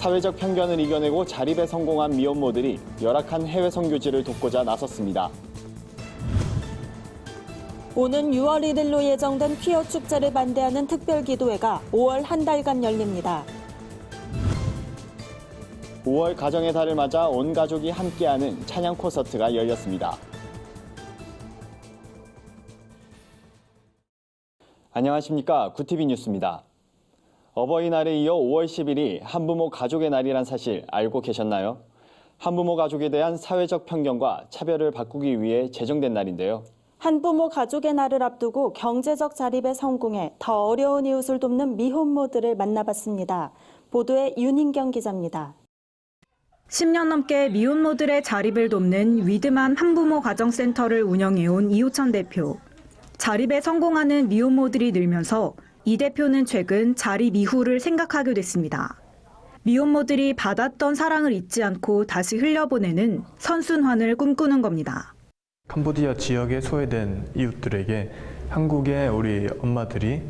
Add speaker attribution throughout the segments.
Speaker 1: 사회적 편견을 이겨내고 자립에 성공한 미혼모들이 열악한 해외 선교지를 돕고자 나섰습니다.
Speaker 2: 오는 6월 1일로 예정된 퀴어 축제를 반대하는 특별기도회가 5월 한 달간 열립니다.
Speaker 1: 5월 가정의 달을 맞아 온 가족이 함께하는 찬양 콘서트가 열렸습니다. 안녕하십니까. 구티비 뉴스입니다. 어버이날에 이어 5월 10일이 한부모 가족의 날이란 사실 알고 계셨나요? 한부모 가족에 대한 사회적 편견과 차별을 바꾸기 위해 제정된 날인데요.
Speaker 2: 한부모 가족의 날을 앞두고 경제적 자립에 성공해 더 어려운 이웃을 돕는 미혼모들을 만나봤습니다. 보도에 윤인경 기자입니다.
Speaker 3: 10년 넘게 미혼모들의 자립을 돕는 위드만 한부모 가정센터를 운영해온 이호천 대표. 자립에 성공하는 미혼모들이 늘면서 이 대표는 최근 자립 이후를 생각하게 됐습니다. 미혼모들이 받았던 사랑을 잊지 않고 다시 흘려보내는 선순환을 꿈꾸는 겁니다.
Speaker 4: 캄보디아 지역에 소외된 이웃들에게 한국의 우리 엄마들이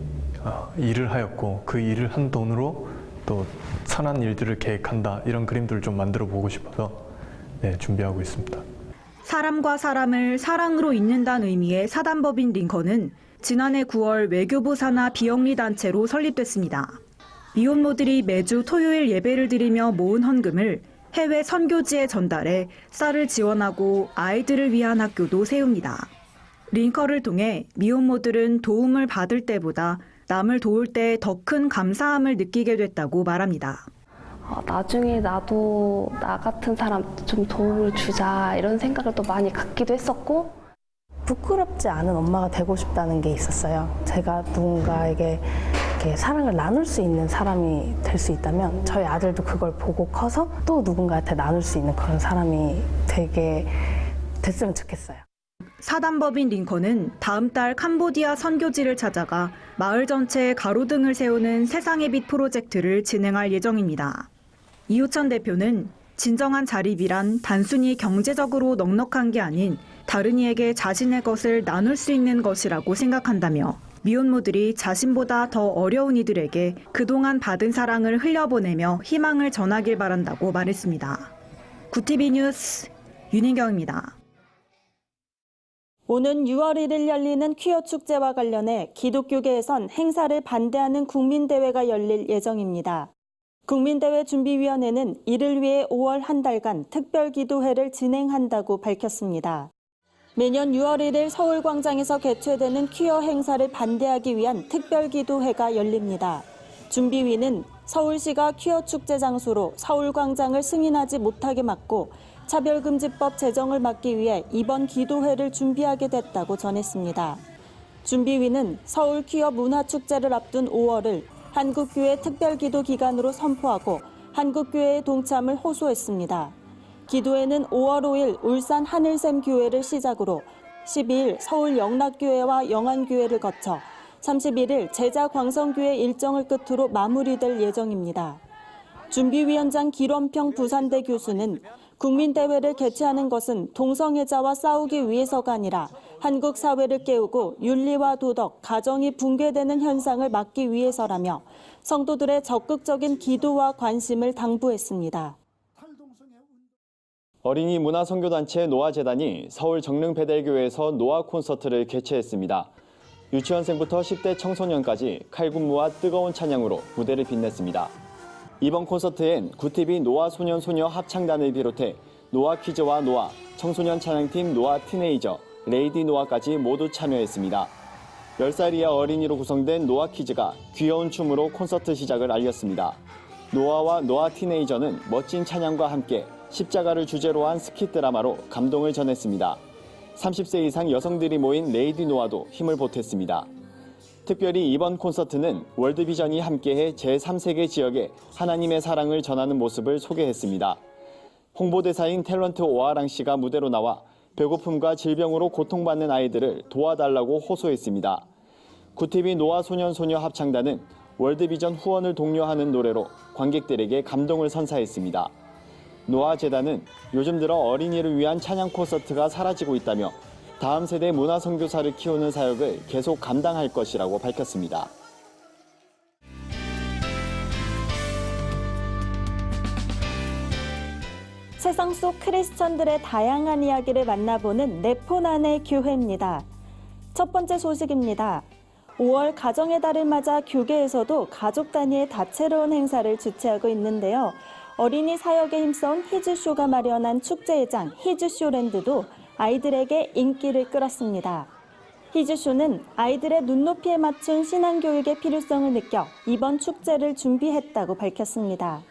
Speaker 4: 일을 하였고 그 일을 한 돈으로 또 선한 일들을 계획한다, 이런 그림들을 좀 만들어 보고 싶어서 준비하고 있습니다.
Speaker 3: 사람과 사람을 사랑으로 잇는다는 의미의 사단법인 링컨은 지난해 9월 외교부 산하 비영리 단체로 설립됐습니다. 미혼모들이 매주 토요일 예배를 드리며 모은 헌금을 해외 선교지에 전달해 쌀을 지원하고 아이들을 위한 학교도 세웁니다. 링컨을 통해 미혼모들은 도움을 받을 때보다 남을 도울 때 더 큰 감사함을 느끼게 됐다고 말합니다.
Speaker 5: 나중에 나도 나 같은 사람 좀 도움을 주자, 이런 생각을 또 많이 갖기도 했었고,
Speaker 6: 부끄럽지 않은 엄마가 되고 싶다는 게 있었어요. 제가 누군가에게 이렇게 사랑을 나눌 수 있는 사람이 될 수 있다면 저희 아들도 그걸 보고 커서 또 누군가한테 나눌 수 있는 그런 사람이 되게 됐으면 좋겠어요.
Speaker 3: 사단법인 링컨은 다음 달 캄보디아 선교지를 찾아가 마을 전체에 가로등을 세우는 세상의 빛 프로젝트를 진행할 예정입니다. 이호천 대표는 진정한 자립이란 단순히 경제적으로 넉넉한 게 아닌 다른 이에게 자신의 것을 나눌 수 있는 것이라고 생각한다며 미혼모들이 자신보다 더 어려운 이들에게 그동안 받은 사랑을 흘려보내며 희망을 전하길 바란다고 말했습니다. 구티비 뉴스 윤인경입니다.
Speaker 2: 오는 6월 1일 열리는 퀴어 축제와 관련해 기독교계에선 행사를 반대하는 국민대회가 열릴 예정입니다. 국민대회 준비위원회는 이를 위해 5월 한 달간 특별기도회를 진행한다고 밝혔습니다. 매년 6월 1일 서울광장에서 개최되는 퀴어 행사를 반대하기 위한 특별기도회가 열립니다. 준비위는 서울시가 퀴어 축제 장소로 서울광장을 승인하지 못하게 막고 차별금지법 제정을 막기 위해 이번 기도회를 준비하게 됐다고 전했습니다. 준비위는 서울 퀴어 문화축제를 앞둔 5월을 한국교회 특별기도 기간으로 선포하고 한국교회의 동참을 호소했습니다. 기도회는 5월 5일 울산 하늘샘 교회를 시작으로 12일 서울 영락교회와 영안교회를 거쳐 31일 제자광성교회 일정을 끝으로 마무리될 예정입니다. 준비위원장 길원평 부산대 교수는 국민대회를 개최하는 것은 동성애자와 싸우기 위해서가 아니라 한국 사회를 깨우고 윤리와 도덕, 가정이 붕괴되는 현상을 막기 위해서라며 성도들의 적극적인 기도와 관심을 당부했습니다.
Speaker 1: 어린이 문화선교단체 노아재단이 서울 정릉배달교회에서 노아 콘서트를 개최했습니다. 유치원생부터 10대 청소년까지 칼군무와 뜨거운 찬양으로 무대를 빛냈습니다. 이번 콘서트엔 구티비 노아 소년 소녀 합창단을 비롯해 노아 퀴즈와 노아, 청소년 찬양팀 노아 티네이저, 레이디 노아까지 모두 참여했습니다. 10살 이하 어린이로 구성된 노아 퀴즈가 귀여운 춤으로 콘서트 시작을 알렸습니다. 노아와 노아 티네이저는 멋진 찬양과 함께 십자가를 주제로 한 스킷 드라마로 감동을 전했습니다. 30세 이상 여성들이 모인 레이디 노아도 힘을 보탰습니다. 특별히 이번 콘서트는 월드비전이 함께해 제3세계 지역에 하나님의 사랑을 전하는 모습을 소개했습니다. 홍보대사인 탤런트 오아랑 씨가 무대로 나와 배고픔과 질병으로 고통받는 아이들을 도와달라고 호소했습니다. 구티비 노아 소년 소녀 합창단은 월드비전 후원을 독려하는 노래로 관객들에게 감동을 선사했습니다. 노아 재단은 요즘 들어 어린이를 위한 찬양 콘서트가 사라지고 있다며 다음 세대 문화 선교사를 키우는 사역을 계속 감당할 것이라고 밝혔습니다.
Speaker 2: 세상 속 크리스천들의 다양한 이야기를 만나보는 네포난의 교회입니다. 첫 번째 소식입니다. 5월 가정의 달을 맞아 교계에서도 가족 단위의 다채로운 행사를 주최하고 있는데요. 어린이 사역에 힘써온 히즈쇼가 마련한 축제회장 히즈쇼랜드도 아이들에게 인기를 끌었습니다. 히즈쇼는 아이들의 눈높이에 맞춘 신앙교육의 필요성을 느껴 이번 축제를 준비했다고 밝혔습니다.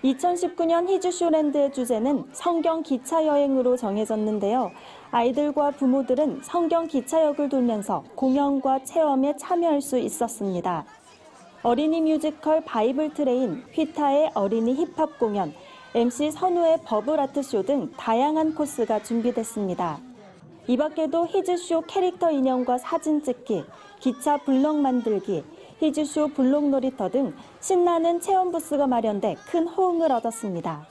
Speaker 2: 2019년 히즈쇼랜드의 주제는 성경 기차 여행으로 정해졌는데요. 아이들과 부모들은 성경 기차역을 돌면서 공연과 체험에 참여할 수 있었습니다. 어린이 뮤지컬 바이블 트레인, 휘타의 어린이 힙합 공연, MC 선우의 버블 아트쇼 등 다양한 코스가 준비됐습니다. 이 밖에도 히즈쇼 캐릭터 인형과 사진 찍기, 기차 블록 만들기, 히즈쇼 블록 놀이터 등 신나는 체험 부스가 마련돼 큰 호응을 얻었습니다.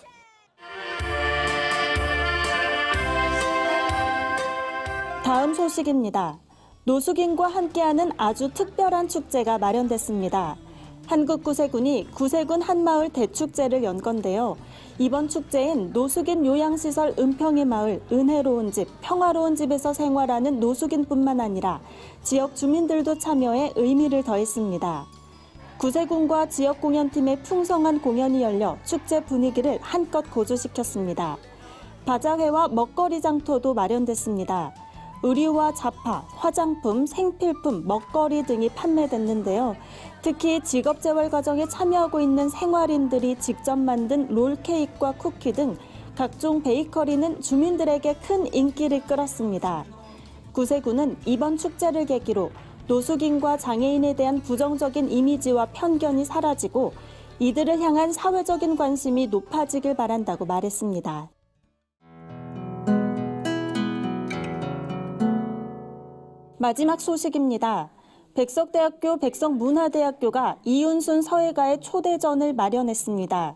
Speaker 2: 다음 소식입니다. 노숙인과 함께하는 아주 특별한 축제가 마련됐습니다. 한국구세군이 구세군 한마을 대축제를 연 건데요. 이번 축제엔 노숙인 요양시설 은평의 마을 은혜로운 집, 평화로운 집에서 생활하는 노숙인뿐만 아니라 지역 주민들도 참여해 의미를 더했습니다. 구세군과 지역 공연팀의 풍성한 공연이 열려 축제 분위기를 한껏 고조시켰습니다. 바자회와 먹거리 장터도 마련됐습니다. 의류와 잡화, 화장품, 생필품, 먹거리 등이 판매됐는데요. 특히 직업재활 과정에 참여하고 있는 생활인들이 직접 만든 롤케이크와 쿠키 등 각종 베이커리는 주민들에게 큰 인기를 끌었습니다. 구세군은 이번 축제를 계기로 노숙인과 장애인에 대한 부정적인 이미지와 편견이 사라지고 이들을 향한 사회적인 관심이 높아지길 바란다고 말했습니다. 마지막 소식입니다. 백석대학교 백석문화대학교가 이윤순 서예가의 초대전을 마련했습니다.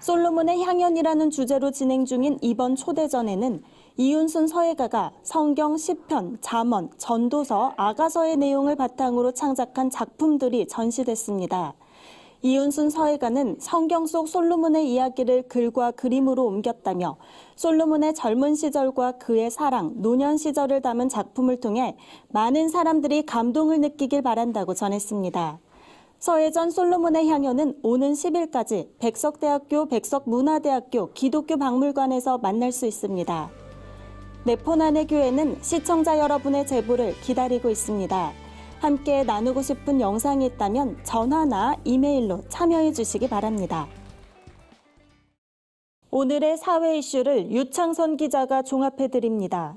Speaker 2: 솔로몬의 향연이라는 주제로 진행 중인 이번 초대전에는 이윤순 서예가가 성경, 시편, 잠언, 전도서, 아가서의 내용을 바탕으로 창작한 작품들이 전시됐습니다. 이윤순 서예가는 성경 속 솔로몬의 이야기를 글과 그림으로 옮겼다며 솔로몬의 젊은 시절과 그의 사랑, 노년 시절을 담은 작품을 통해 많은 사람들이 감동을 느끼길 바란다고 전했습니다. 서예전 솔로몬의 향연은 오는 10일까지 백석대학교 백석문화대학교 기독교 박물관에서 만날 수 있습니다. 네포난의 교회는 시청자 여러분의 제보를 기다리고 있습니다. 함께 나누고 싶은 영상이 있다면 전화나 이메일로 참여해 주시기 바랍니다. 오늘의 사회 이슈를 유창선 기자가 종합해 드립니다.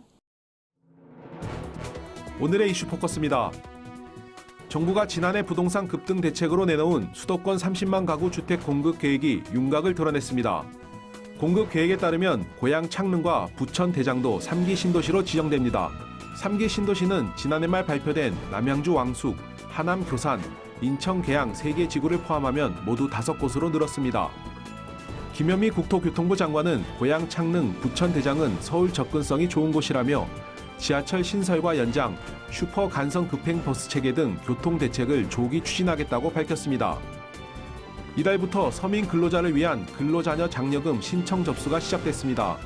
Speaker 7: 오늘의 이슈 포커스입니다. 정부가 지난해 부동산 급등 대책으로 내놓은 수도권 30만 가구 주택 공급 계획이 윤곽을 드러냈습니다. 공급 계획에 따르면 고양 창릉과 부천 대장도 3기 신도시로 지정됩니다. 3기 신도시는 지난해 말 발표된 남양주 왕숙, 하남 교산, 인천 계양 3개 지구를 포함하면 모두 5곳으로 늘었습니다. 김현미 국토교통부 장관은 고양 창릉, 부천 대장은 서울 접근성이 좋은 곳이라며 지하철 신설과 연장, 슈퍼 간선 급행 버스 체계 등 교통 대책을 조기 추진하겠다고 밝혔습니다. 이달부터 서민 근로자를 위한 근로자녀 장려금 신청 접수가 시작됐습니다.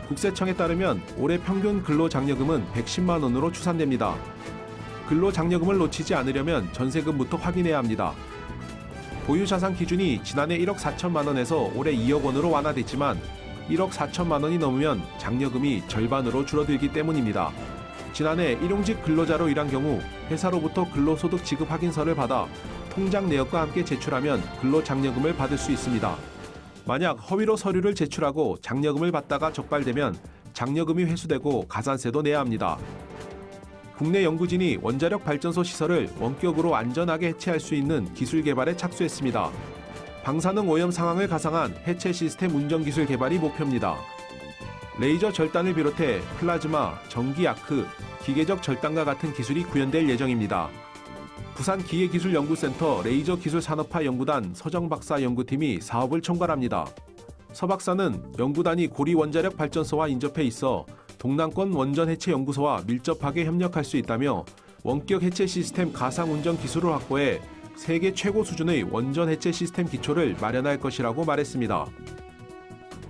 Speaker 7: 국세청에 따르면 올해 평균 근로장려금은 110만 원으로 추산됩니다. 근로장려금을 놓치지 않으려면 전세금부터 확인해야 합니다. 보유자산 기준이 지난해 1억 4천만 원에서 올해 2억 원으로 완화됐지만 1억 4천만 원이 넘으면 장려금이 절반으로 줄어들기 때문입니다. 지난해 일용직 근로자로 일한 경우 회사로부터 근로소득 지급 확인서를 받아 통장 내역과 함께 제출하면 근로장려금을 받을 수 있습니다. 만약 허위로 서류를 제출하고 장려금을 받다가 적발되면 장려금이 회수되고 가산세도 내야 합니다. 국내 연구진이 원자력 발전소 시설을 원격으로 안전하게 해체할 수 있는 기술 개발에 착수했습니다. 방사능 오염 상황을 가상한 해체 시스템 운전 기술 개발이 목표입니다. 레이저 절단을 비롯해 플라즈마, 전기 아크, 기계적 절단과 같은 기술이 구현될 예정입니다. 부산기계기술연구센터 레이저기술산업화연구단 서정박사 연구팀이 사업을 총괄합니다. 서 박사는 연구단이 고리 원자력 발전소와 인접해 있어 동남권 원전 해체 연구소와 밀접하게 협력할 수 있다며 원격 해체 시스템 가상 운전 기술을 확보해 세계 최고 수준의 원전 해체 시스템 기초를 마련할 것이라고 말했습니다.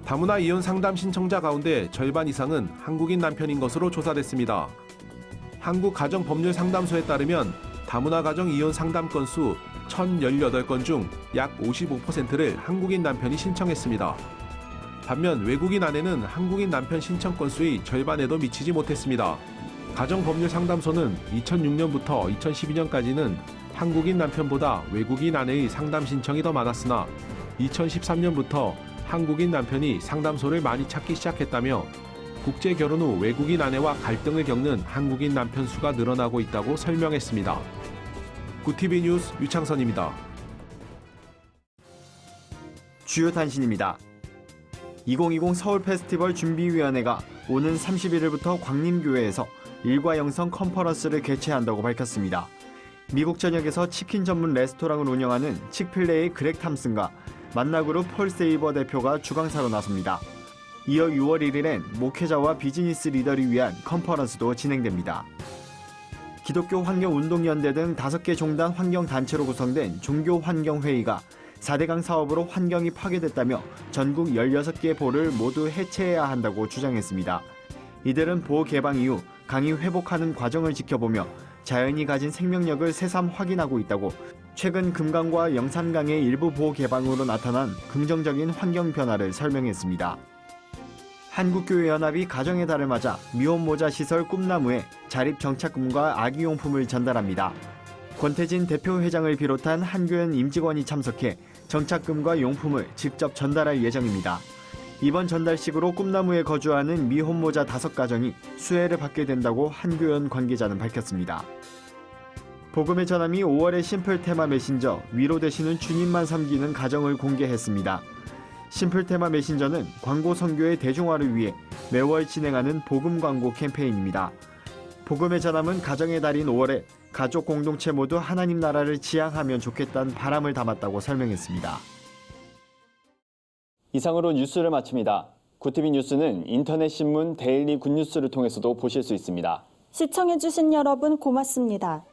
Speaker 7: 다문화 이혼 상담 신청자 가운데 절반 이상은 한국인 남편인 것으로 조사됐습니다. 한국가정법률상담소에 따르면 다문화 가정 이혼 상담 건수 1,018건 중 약 55%를 한국인 남편이 신청했습니다. 반면 외국인 아내는 한국인 남편 신청 건수의 절반에도 미치지 못했습니다. 가정법률상담소는 2006년부터 2012년까지는 한국인 남편보다 외국인 아내의 상담 신청이 더 많았으나 2013년부터 한국인 남편이 상담소를 많이 찾기 시작했다며 국제 결혼 후 외국인 아내와 갈등을 겪는 한국인 남편 수가 늘어나고 있다고 설명했습니다. 구TV 뉴스 유창선입니다.
Speaker 1: 주요 단신입니다. 2020 서울 페스티벌 준비위원회가 오는 31일부터 광림교회에서 일과영성 컨퍼런스를 개최한다고 밝혔습니다. 미국 전역에서 치킨 전문 레스토랑을 운영하는 칙필레의 그렉 탐슨과 만나그룹 폴 세이버 대표가 주강사로 나섭니다. 이어 6월 1일엔 목회자와 비즈니스 리더를 위한 컨퍼런스도 진행됩니다. 기독교 환경운동연대 등 5개 종단 환경단체로 구성된 종교환경회의가 4대강 사업으로 환경이 파괴됐다며 전국 16개 보를 모두 해체해야 한다고 주장했습니다. 이들은 보 개방 이후 강이 회복하는 과정을 지켜보며 자연이 가진 생명력을 새삼 확인하고 있다고 최근 금강과 영산강의 일부 보호 개방으로 나타난 긍정적인 환경 변화를 설명했습니다. 한국교회연합이 가정의 달을 맞아 미혼모자 시설 꿈나무에 자립정착금과 아기용품을 전달합니다. 권태진 대표 회장을 비롯한 한교연 임직원이 참석해 정착금과 용품을 직접 전달할 예정입니다. 이번 전달식으로 꿈나무에 거주하는 미혼모자 5가정이 수혜를 받게 된다고 한교연 관계자는 밝혔습니다. 복음의 전함이 5월의 심플 테마 메신저 위로 되시는 주님만 섬기는 가정을 공개했습니다. 심플 테마 메신저는 광고 선교의 대중화를 위해 매월 진행하는 복음 광고 캠페인입니다. 복음의 전함은 가정의 달인 5월에 가족 공동체 모두 하나님 나라를 지향하면 좋겠다는 바람을 담았다고 설명했습니다. 이상으로 뉴스를 마칩니다. 구TV 뉴스는 인터넷 신문 데일리 굿뉴스를 통해서도 보실 수 있습니다.
Speaker 2: 시청해주신 여러분 고맙습니다.